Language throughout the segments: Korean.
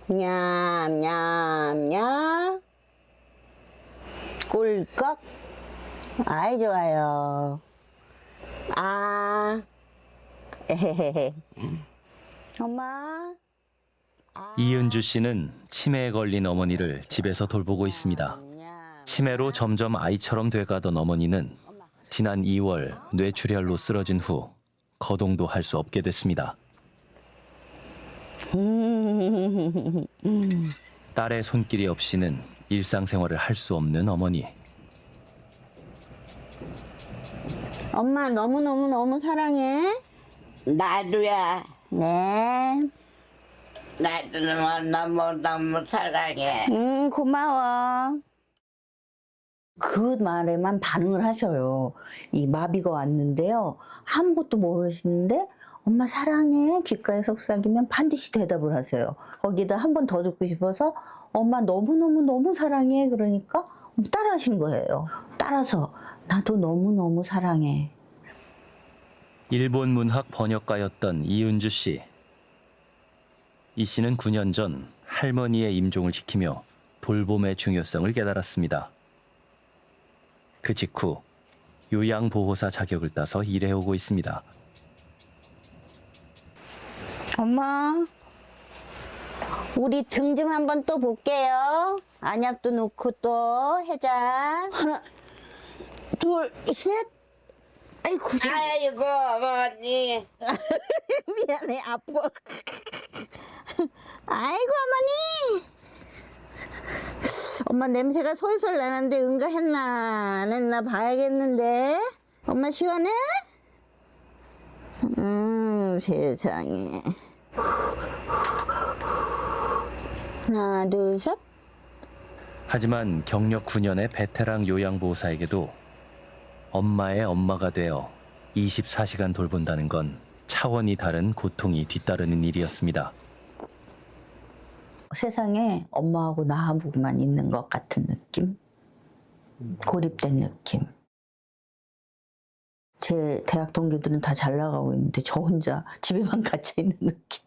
냠냠냠. 꿀꺽. 아이 좋아요. 아. 에헤헤헤. 엄마. 이은주 씨는 치매에 걸린 어머니를 집에서 돌보고 있습니다. 치매로 점점 아이처럼 돼가던 어머니는 지난 2월 뇌출혈로 쓰러진 후 거동도 할 수 없게 됐습니다. 딸의 손길이 없이는 일상생활을 할 수 없는 어머니. 엄마 너무너무너무 사랑해. 나도야. 네. 나도 너무 사랑해. 고마워. 그 말에만 반응을 하셔요. 이 마비가 왔는데요. 아무것도 모르시는데 엄마 사랑해 귓가에 속삭이면 반드시 대답을 하세요. 거기다 한 번 더 듣고 싶어서 엄마 너무너무 사랑해 그러니까 따라 하시는 거예요. 따라서 나도 너무너무 사랑해. 일본 문학 번역가였던 이은주 씨. 이 씨는 9년 전 할머니의 임종을 지키며 돌봄의 중요성을 깨달았습니다. 그 직후 요양보호사 자격을 따서 일해오고 있습니다. 엄마, 우리 등 좀 한번 또 볼게요. 안약도 놓고 또 해자. 하나, 둘, 셋. 아이고, 아이고 어머니. 미안해, 아파. 아이고, 어머니. 엄마 냄새가 솔솔 나는데 응가했나 안 했나 봐야겠는데. 엄마 시원해? 세상에. 하나, 둘, 셋. 하지만 경력 9년의 베테랑 요양보호사에게도 엄마의 엄마가 되어 24시간 돌본다는 건 차원이 다른 고통이 뒤따르는 일이었습니다. 세상에 엄마하고 나하고만 있는 것 같은 느낌? 고립된 느낌. 제 대학 동기들은 다 잘 나가고 있는데 저 혼자 집에만 갇혀 있는 느낌.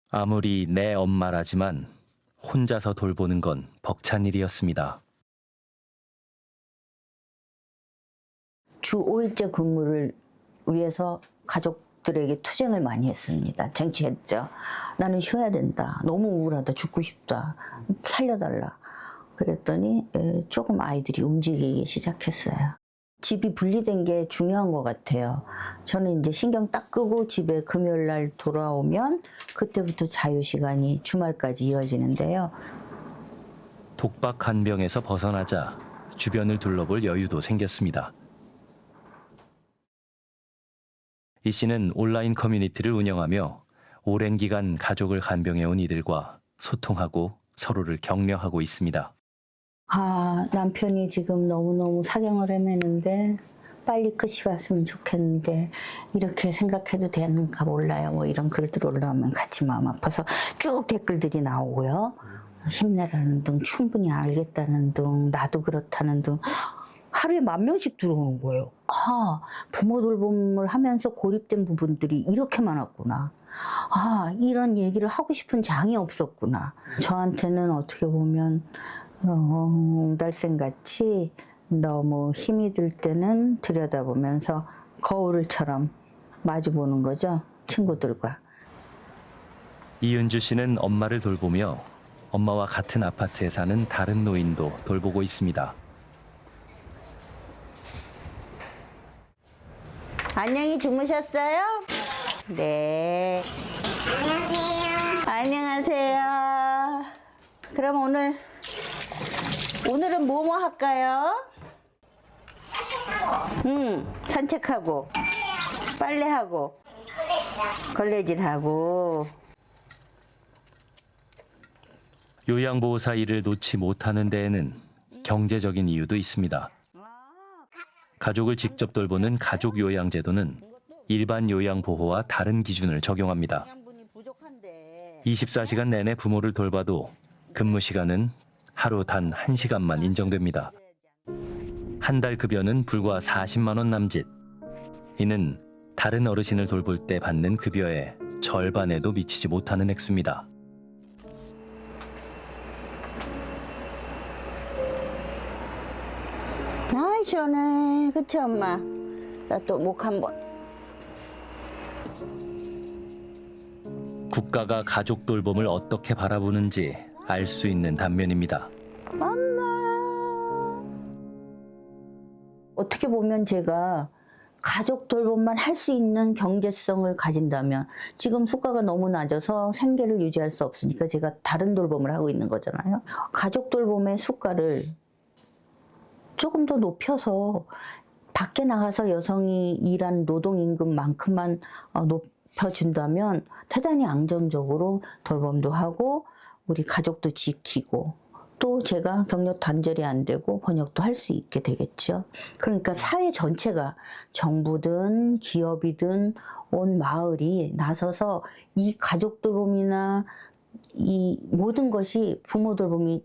아무리 내 엄마라지만 혼자서 돌보는 건 벅찬 일이었습니다. 주 5일째 근무를 위해서 가족들에게 투쟁을 많이 했습니다. 쟁취했죠. 나는 쉬어야 된다. 너무 우울하다. 죽고 싶다. 살려달라. 그랬더니 조금 아이들이 움직이기 시작했어요. 집이 분리된 게 중요한 것 같아요. 저는 이제 신경 딱 끄고 집에 금요일 날 돌아오면 그때부터 자유시간이 주말까지 이어지는데요. 독박 간병에서 벗어나자 주변을 둘러볼 여유도 생겼습니다. 이 씨는 온라인 커뮤니티를 운영하며 오랜 기간 가족을 간병해온 이들과 소통하고 서로를 격려하고 있습니다. 남편이 지금 너무너무 사경을 헤매는데 빨리 끝이 왔으면 좋겠는데 이렇게 생각해도 되는가 몰라요. 뭐 이런 글들 올라오면 같이 마음 아파서 쭉 댓글들이 나오고요. 힘내라는 등, 충분히 알겠다는 등, 나도 그렇다는 등 하루에 10,000명씩 들어오는 거예요. 부모 돌봄을 하면서 고립된 부분들이 이렇게 많았구나. 이런 얘기를 하고 싶은 장이 없었구나. 저한테는 어떻게 보면 옹달샘같이 너무 힘이 들 때는 들여다보면서 거울을처럼 마주보는 거죠. 친구들과. 이은주 씨는 엄마를 돌보며 엄마와 같은 아파트에 사는 다른 노인도 돌보고 있습니다. 안녕히 주무셨어요? 네. 안녕하세요. 그럼 오늘은 뭐뭐 할까요? 산책하고 빨래하고 걸레질하고. 요양보호사 일을 놓지 못하는 데에는 경제적인 이유도 있습니다. 가족을 직접 돌보는 가족요양제도는 일반 요양보호와 다른 기준을 적용합니다. 24시간 내내 부모를 돌봐도 근무 시간은 하루 단 1시간만 인정됩니다. 한 달 급여는 불과 40만 원 남짓. 이는 다른 어르신을 돌볼 때 받는 급여의 절반에도 미치지 못하는 액수입니다. 아이 시원해. 그치 엄마? 나 또 목 한번. 국가가 가족 돌봄을 어떻게 바라보는지 알 수 있는 단면입니다. 엄마. 어떻게 보면 제가 가족 돌봄만 할 수 있는 경제성을 가진다면 지금 수가가 너무 낮아서 생계를 유지할 수 없으니까 제가 다른 돌봄을 하고 있는 거잖아요. 가족 돌봄의 수가를 조금 더 높여서 밖에 나가서 여성이 일한 노동임금만큼만 높여준다면 대단히 안정적으로 돌봄도 하고 우리 가족도 지키고 또 제가 경력 단절이 안 되고 번역도 할 수 있게 되겠죠. 그러니까 사회 전체가 정부든 기업이든 온 마을이 나서서 이 가족 돌봄이나 이 모든 것이 부모 돌봄이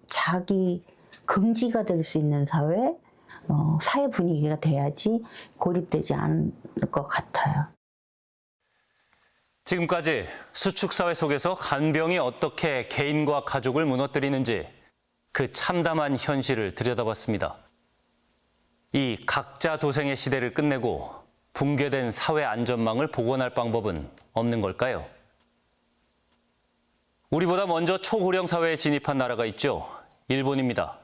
자기 긍지가 될 수 있는 사회 분위기가 돼야지 고립되지 않을 것 같아요. 지금까지 수축사회 속에서 간병이 어떻게 개인과 가족을 무너뜨리는지 그 참담한 현실을 들여다봤습니다. 이 각자 도생의 시대를 끝내고 붕괴된 사회 안전망을 복원할 방법은 없는 걸까요? 우리보다 먼저 초고령 사회에 진입한 나라가 있죠. 일본입니다.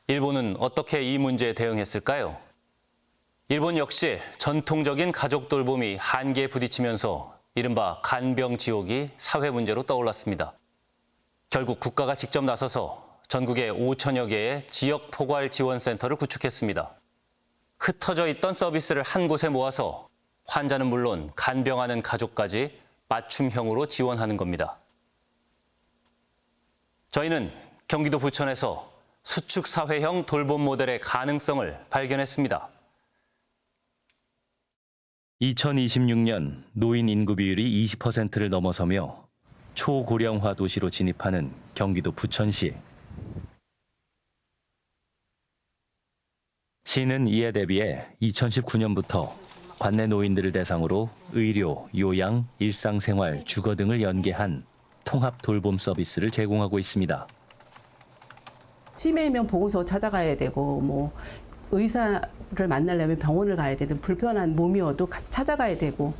일본은 어떻게 이 문제에 대응했을까요? 일본 역시 전통적인 가족 돌봄이 한계에 부딪히면서 이른바 간병 지옥이 사회 문제로 떠올랐습니다. 결국 국가가 직접 나서서 전국에 5천여 개의 지역 포괄 지원센터를 구축했습니다. 흩어져 있던 서비스를 한 곳에 모아서 환자는 물론 간병하는 가족까지 맞춤형으로 지원하는 겁니다. 저희는 경기도 부천에서 수축 사회형 돌봄 모델의 가능성을 발견했습니다. 2026년 노인 인구 비율이 20%를 넘어서며 초고령화 도시로 진입하는 경기도 부천시. 시는 이에 대비해 2019년부터 관내 노인들을 대상으로 의료, 요양, 일상생활, 주거 등을 연계한 통합 돌봄 서비스를 제공하고 있습니다. 치매면 보고서 찾아가야 되고 뭐 의사를 만나려면 병원을 가야 되든 불편한 몸이어도 찾아가야 되고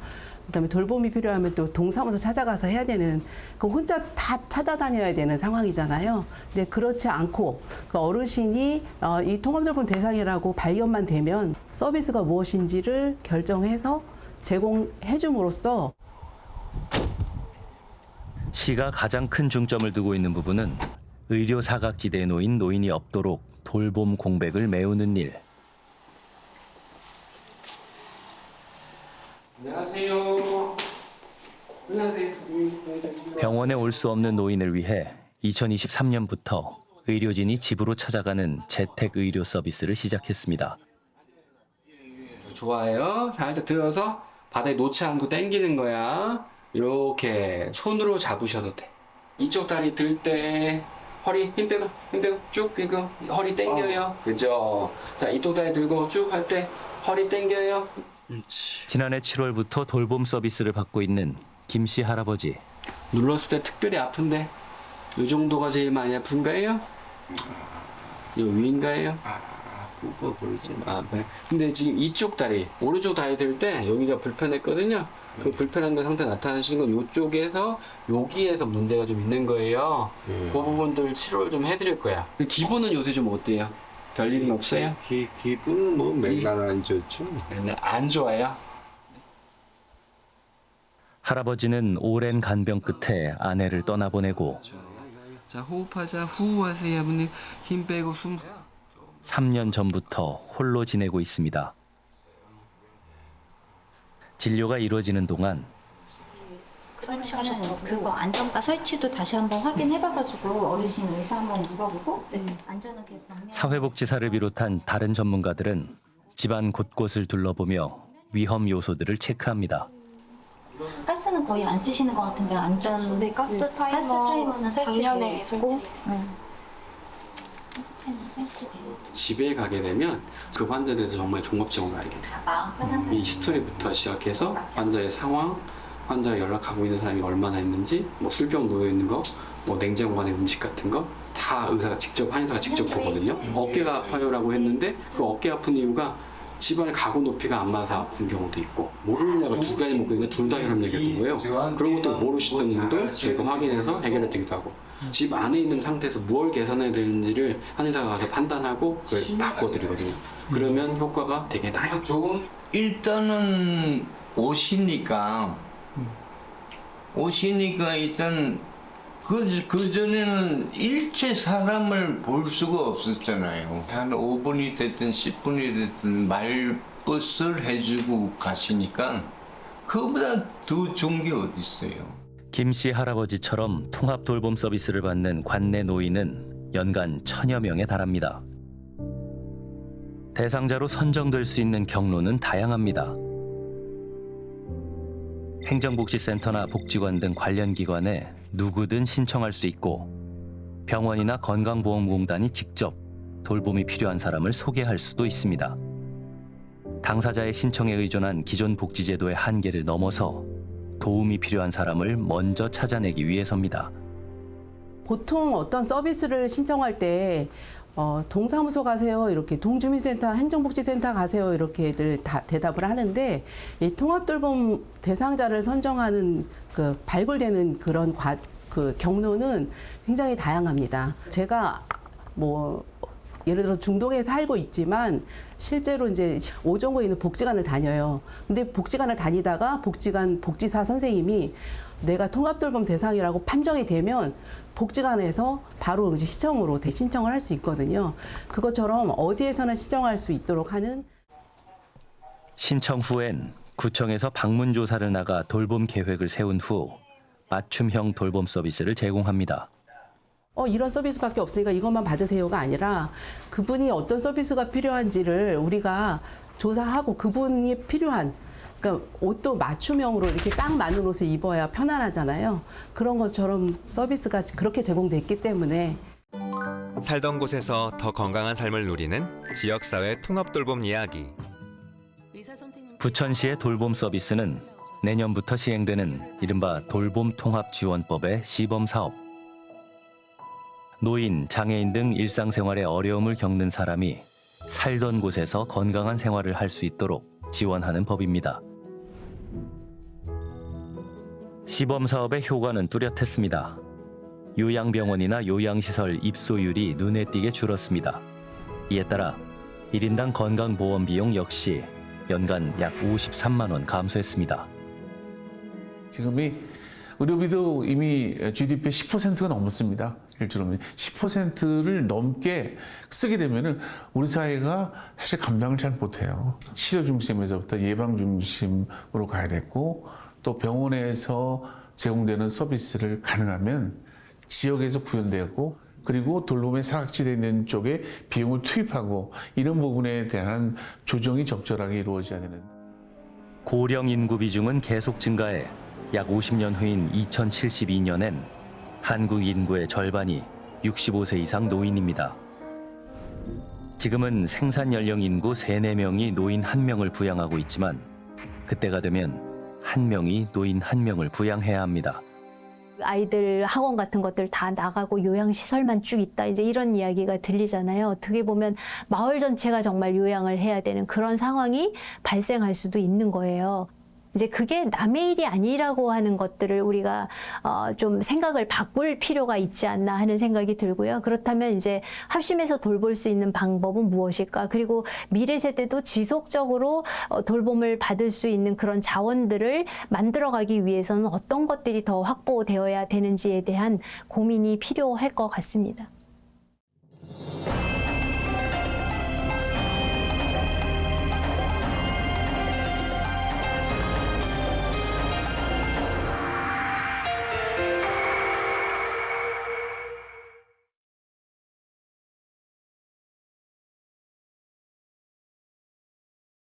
그다음에 돌봄이 필요하면 또 동사무소 찾아가서 해야 되는 그 혼자 다 찾아다녀야 되는 상황이잖아요. 근데 그렇지 않고 그 어르신이 이 통합돌봄 대상이라고 발견만 되면 서비스가 무엇인지를 결정해서 제공해 줌으로써 시가 가장 큰 중점을 두고 있는 부분은 의료 사각지대에 놓인 노인이 없도록 돌봄 공백을 메우는 일. 안녕하세요. 안녕하세요. 병원에 올 수 없는 노인을 위해 2023년부터 의료진이 집으로 찾아가는 재택 의료 서비스를 시작했습니다. 좋아요. 살짝 들어서 바닥에 놓지 않고 당기는 거야. 이렇게 손으로 잡으셔도 돼. 이쪽 다리 들 때 허리 힘 빼고 쭉 빼고 허리 당겨요. 그죠? 자, 이쪽 다리 들고 쭉 할 때 허리 당겨요. 지난해 7월부터 돌봄 서비스를 받고 있는 김 씨 할아버지. 눌렀을 때 특별히 아픈데 이 정도가 제일 많이 아픈가요? 이 위인가요? 네. 근데 지금 이쪽 다리, 오른쪽 다리 들 때 여기가 불편했거든요. 그 불편한 거 상태 나타나시는 건 이쪽에서 여기에서 문제가 좀 있는 거예요. 그 부분들 치료를 좀 해드릴 거야. 기분은 요새 좀 어때요? 별일은 없어요? 기분은 뭐 맨날 안 좋죠. 맨날 안 좋아요? 할아버지는 오랜 간병 끝에 아내를 떠나보내고 자, 호흡하자. 후 하세요, 아버님. 힘 빼고 숨. 3년 전부터 홀로 지내고 있습니다. 진료가 이루어지는 동안 설치하셨죠. 그거 안전바 설치도 다시 한번 확인해봐가지고 어르신 의사 한번 물어보고 안전하게 병행. 사회복지사를 비롯한 다른 전문가들은 집안 곳곳을 둘러보며 위험 요소들을 체크합니다. 가스는 거의 안 쓰시는 것 같은데 안전. 네, 가스 타이머는 타이머는 설치되어 작년에 있고. 설치했어요. 집에 가게 되면 그 환자에 대해서 정말 종합적으로 알게 돼요. 마음 편한 이 히스토리부터 시작해서 환자의 상황, 환자가 연락하고 있는 사람이 얼마나 있는지, 뭐 술병 놓여 있는 거, 뭐 냉장고 안에 음식 같은 거 다 의사가 직접, 한의사가 직접 보거든요. 어깨가 아파요라고 했는데 그 어깨 아픈 이유가 집안의 가구 높이가 안 맞아서 아픈 경우도 있고, 모르는 약을 두 가지 먹고 있는데 둘 다 혈압약이었던 거예요. 그런 것도 모르시던 분도 저희가 확인해서 해결해 드리기도 하고, 집 안에 있는 상태에서 무엇을 개선해야 되는지를 한의사가 가서 판단하고 그걸 바꿔드리거든요. 그러면 효과가 되게 나요. 일단은 오시니까 일단 그 전에는 일체 사람을 볼 수가 없었잖아요. 한 5분이 됐든 10분이 됐든 말벗을 해주고 가시니까 그거보다 더 좋은 게 어디 있어요. 김 씨 할아버지처럼 통합 돌봄 서비스를 받는 관내 노인은 연간 1000여 명에 달합니다. 대상자로 선정될 수 있는 경로는 다양합니다. 행정복지센터나 복지관 등 관련 기관에 누구든 신청할 수 있고, 병원이나 건강보험공단이 직접 돌봄이 필요한 사람을 소개할 수도 있습니다. 당사자의 신청에 의존한 기존 복지제도의 한계를 넘어서 도움이 필요한 사람을 먼저 찾아내기 위해서입니다. 보통 어떤 서비스를 신청할 때 동사무소 가세요, 이렇게 동주민센터, 행정복지센터 가세요, 이렇게들 다 대답을 하는데, 이 통합돌봄 대상자를 선정하는 그 발굴되는 그런 그 경로는 굉장히 다양합니다. 제가 뭐 예를 들어 중동에 살고 있지만 실제로 이제 오정구에 있는 복지관을 다녀요. 근데 복지관을 다니다가 복지관 복지사 선생님이 내가 통합돌봄 대상이라고 판정이 되면 복지관에서 바로 이제 시청으로 대신청을 할 수 있거든요. 그것처럼 어디에서나 신청할 수 있도록 하는. 신청 후엔 구청에서 방문 조사를 나가 돌봄 계획을 세운 후 맞춤형 돌봄 서비스를 제공합니다. 이런 서비스밖에 없으니까 이것만 받으세요가 아니라 그분이 어떤 서비스가 필요한지를 우리가 조사하고 그분이 필요한, 그러니까 옷도 맞춤형으로 이렇게 딱 맞는 옷을 입어야 편안하잖아요. 그런 것처럼 서비스가 그렇게 제공됐기 때문에. 살던 곳에서 더 건강한 삶을 누리는 지역사회 통합돌봄 이야기. 부천시의 돌봄 서비스는 내년부터 시행되는 이른바 돌봄통합지원법의 시범사업. 노인, 장애인 등 일상생활에 어려움을 겪는 사람이 살던 곳에서 건강한 생활을 할 수 있도록 지원하는 법입니다. 시범사업의 효과는 뚜렷했습니다. 요양병원이나 요양시설 입소율이 눈에 띄게 줄었습니다. 이에 따라 1인당 건강보험 비용 역시 연간 약 53만 원 감소했습니다. 지금이 의료비도 이미 GDP의 10%가 넘었습니다. 일주일에 10%를 넘게 쓰게 되면은 우리 사회가 사실 감당을 잘 못해요. 치료 중심에서부터 예방 중심으로 가야 됐고, 또 병원에서 제공되는 서비스를 가능하면 지역에서 구현되고, 그리고 돌봄에 사각지대에 있는 쪽에 비용을 투입하고, 이런 부분에 대한 조정이 적절하게 이루어져야 되는. 고령 인구 비중은 계속 증가해 약 50년 후인 2072년엔 한국 인구의 절반이 65세 이상 노인입니다. 지금은 생산 연령 인구 3, 4명이 노인 1명을 부양하고 있지만 그때가 되면 1명이 노인 1명을 부양해야 합니다. 아이들 학원 같은 것들 다 나가고 요양시설만 쭉 있다, 이제 이런 이야기가 들리잖아요. 어떻게 보면 마을 전체가 정말 요양을 해야 되는 그런 상황이 발생할 수도 있는 거예요. 이제 그게 남의 일이 아니라고 하는 것들을 우리가 좀 생각을 바꿀 필요가 있지 않나 하는 생각이 들고요. 그렇다면 이제 합심해서 돌볼 수 있는 방법은 무엇일까? 그리고 미래 세대도 지속적으로 돌봄을 받을 수 있는 그런 자원들을 만들어가기 위해서는 어떤 것들이 더 확보되어야 되는지에 대한 고민이 필요할 것 같습니다.